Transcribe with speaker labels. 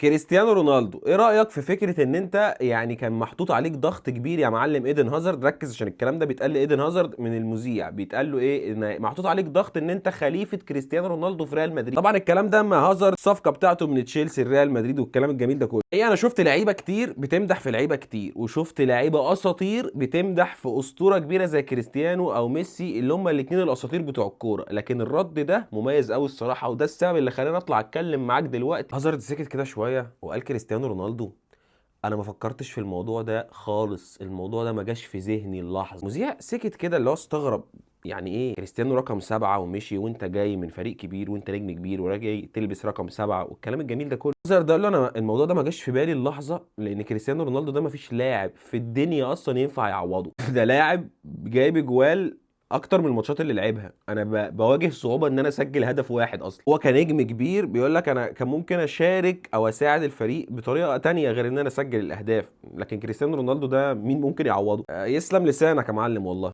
Speaker 1: كريستيانو رونالدو، ايه رأيك في فكرة ان انت يعني كان محطوط عليك ضغط كبير يا معلم ايدن هازارد؟ ركز عشان الكلام ده بيتقال لايدن هازارد من المذيع، بيتقال له ايه؟ ان محطوط عليك ضغط ان انت خليفة كريستيانو رونالدو في ريال مدريد. طبعا الكلام ده اما هازارد الصفقة بتاعته من تشيلسي لريال مدريد والكلام الجميل ده كله. ايه، انا شفت لعيبة كتير بتمدح في لعيبة كتير، وشفت لعيبة اساطير بتمدح في اسطورة كبيرة زي كريستيانو او ميسي، اللي هما الاتنين الاساطير بتوع الكورة. لكن الرد ده مميز قوي الصراحة، وده السبب اللي خلاني اطلع اتكلم معاك دلوقتي. هازارد سكت كده شويه وقال كريستيانو رونالدو. انا ما فكرتش في الموضوع ده خالص، الموضوع ده ما جاش في ذهني اللحظه. مذيع سكت كده اللي هو استغرب، يعني ايه كريستيانو رقم 7 ومشي وانت جاي من فريق كبير وانت نجم كبير وراجع تلبس رقم 7 والكلام الجميل ده كله. هازارد ده قال له انا الموضوع ده ما جاش في بالي اللحظه، لان كريستيانو رونالدو ده ما فيش لاعب في الدنيا اصلا ينفع يعوضه. ده لاعب جايب جوال اكتر من الماتشات اللي لعبها. انا بواجه صعوبه ان انا اسجل هدف واحد اصلا. هو كنجم كبير بيقول لك انا كان ممكن اشارك او اساعد الفريق بطريقه تانية غير ان انا اسجل الاهداف، لكن كريستيانو رونالدو ده مين ممكن يعوضه؟ يسلم لسانك يا معلم والله.